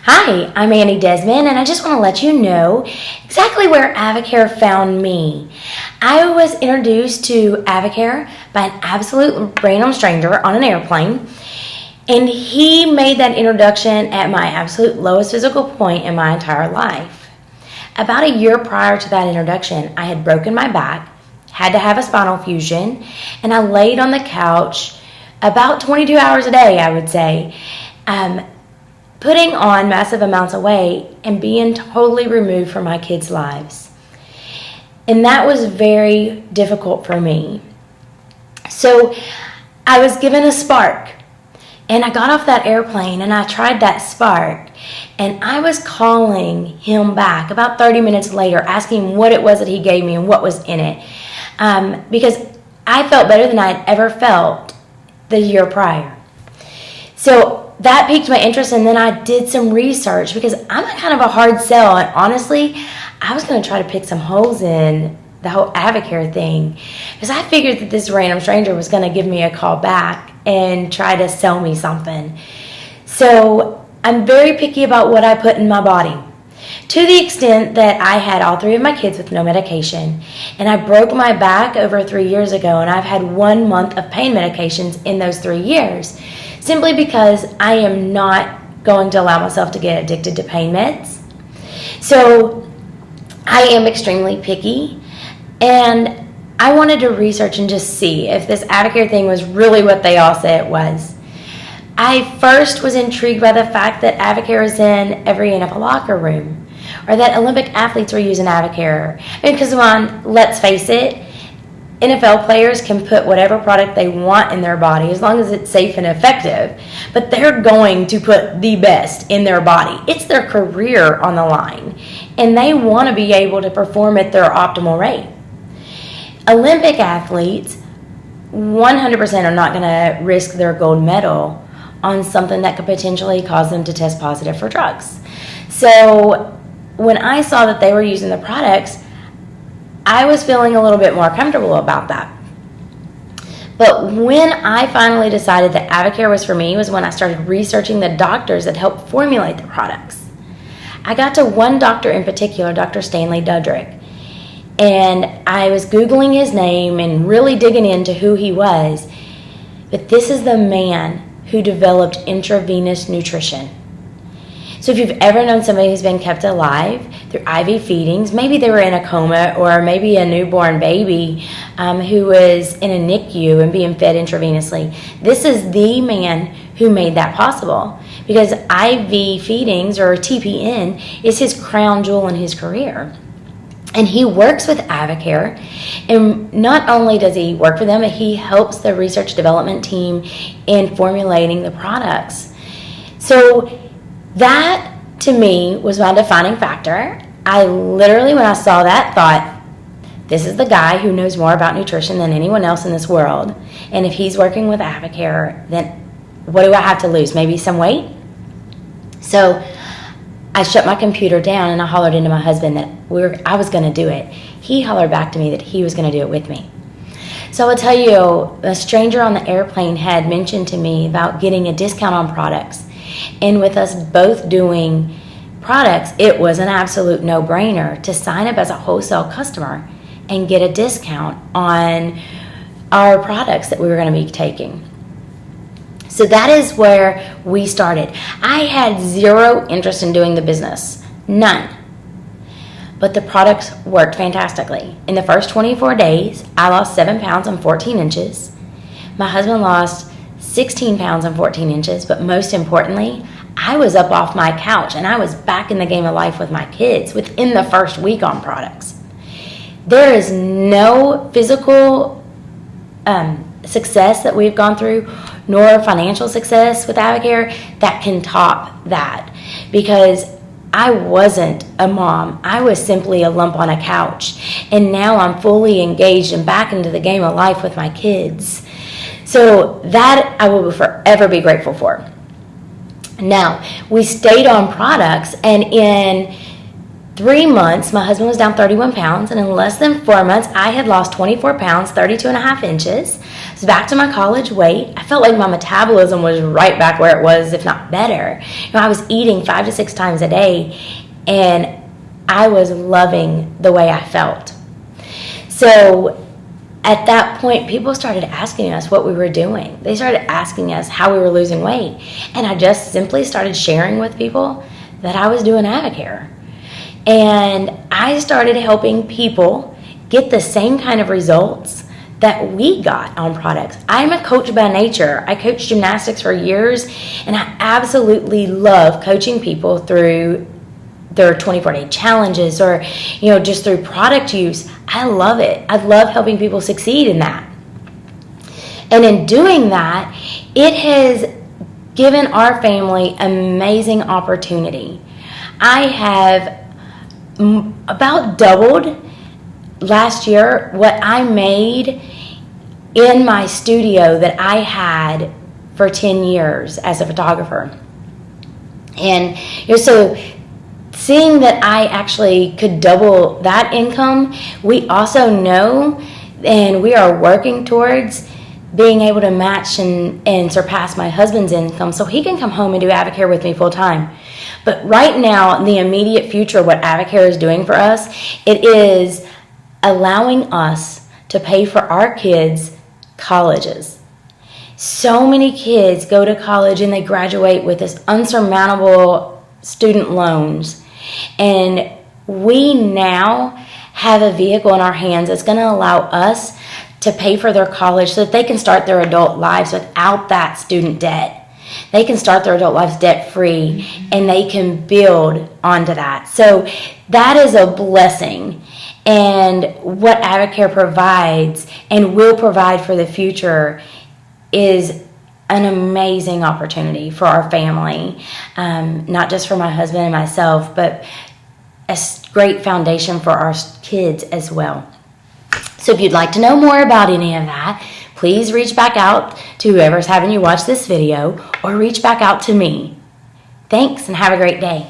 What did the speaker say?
Hi, I'm Annie Desmond, and I just want to let you know exactly where AdvoCare found me. I was introduced to AdvoCare by an absolute random stranger on an airplane, and he made that introduction at my absolute lowest physical point in my entire life. About a year prior to that introduction, I had broken my back, had to have a spinal fusion, and I laid on the couch about 22 hours a day, I would say, putting on massive amounts of weight and being totally removed from my kids' lives. And that was very difficult for me. So I was given a spark, and I got off that airplane and I tried that spark, and I was calling him back about 30 minutes later, asking what it was that he gave me and what was in it, because I felt better than I had ever felt the year prior. So that piqued my interest, and then I did some research because I'm kind of a hard sell, and honestly, I was going to try to pick some holes in the whole AdvoCare thing because I figured that this random stranger was going to give me a call back and try to sell me something. So I'm very picky about what I put in my body, to the extent that I had all three of my kids with no medication, and I broke my back over 3 years ago, and I've had 1 month of pain medications in those 3 years, simply because I am not going to allow myself to get addicted to pain meds. So I am extremely picky, and I wanted to research and just see if this AdvoCare thing was really what they all say it was. I first was intrigued by the fact that AdvoCare is in every NFL locker room, or that Olympic athletes were using AdvoCare. Because let's face it, NFL players can put whatever product they want in their body as long as it's safe and effective, but they're going to put the best in their body. It's their career on the line, and they want to be able to perform at their optimal rate. Olympic athletes 100% are not going to risk their gold medal on something that could potentially cause them to test positive for drugs. So when I saw that they were using the products, I was feeling a little bit more comfortable about that. But when I finally decided that AdvoCare was for me was when I started researching the doctors that helped formulate the products. I got to one doctor in particular, Dr. Stanley Dudrick, and I was Googling his name and really digging into who he was. But this is the man who developed intravenous nutrition. So if you've ever known somebody who's been kept alive through IV feedings, maybe they were in a coma, or maybe a newborn baby who was in a NICU and being fed intravenously, this is the man who made that possible, because IV feedings, or TPN, is his crown jewel in his career. And he works with AdvoCare, and not only does he work for them, but he helps the research development team in formulating the products. So that, to me, was my defining factor. I literally, when I saw that, thought, this is the guy who knows more about nutrition than anyone else in this world. And if he's working with AdvoCare, then what do I have to lose? Maybe some weight? So I shut my computer down and I hollered into my husband that I was going to do it. He hollered back to me that he was going to do it with me. So I'll tell you, a stranger on the airplane had mentioned to me about getting a discount on products. And with us both doing products, it was an absolute no-brainer to sign up as a wholesale customer and get a discount on our products that we were going to be taking. So that is where we started. I had zero interest in doing the business, none. But the products worked fantastically. In the first 24 days, I lost 7 pounds and 14 inches. My husband lost 16 pounds and 14 inches, but most importantly, I was up off my couch and I was back in the game of life with my kids within the first week on products. There is no physical success that we've gone through, nor financial success with AdvoCare that can top that, because I wasn't a mom. I was simply a lump on a couch, and now I'm fully engaged and back into the game of life with my kids. So that I will forever be grateful for. Now, we stayed on products, and in 3 months, my husband was down 31 pounds, and in less than 4 months, I had lost 24 pounds, 32 and a half inches. was back to my college weight. I felt like my metabolism was right back where it was, if not better. I was eating 5 to 6 times a day, and I was loving the way I felt. So at that point, people started asking us what we were doing. They started asking us how we were losing weight. And I just simply started sharing with people that I was doing AdvoCare. And I started helping people get the same kind of results that we got on products. I'm a coach by nature. I coached gymnastics for years, and I absolutely love coaching people through their 24-day challenges, or just through product use. I love it. I love helping people succeed in that. And in doing that, it has given our family amazing opportunity. I have about doubled last year what I made in my studio that I had for 10 years as a photographer. And so seeing that I actually could double that income, we also know, and we are working towards being able to match and surpass my husband's income so he can come home and do AdvoCare with me full time. But right now, in the immediate future, what AdvoCare is doing for us, it is allowing us to pay for our kids' colleges. So many kids go to college and they graduate with this unsurmountable student loans. And we now have a vehicle in our hands that's going to allow us to pay for their college so that they can start their adult lives without that student debt. They can start their adult lives debt-free, and they can build onto that. So that is a blessing. And what AdvoCare provides and will provide for the future is an amazing opportunity for our family, not just for my husband and myself, but a great foundation for our kids as well. So if you'd like to know more about any of that, please reach back out to whoever's having you watch this video, or reach back out to me. Thanks, and have a great day.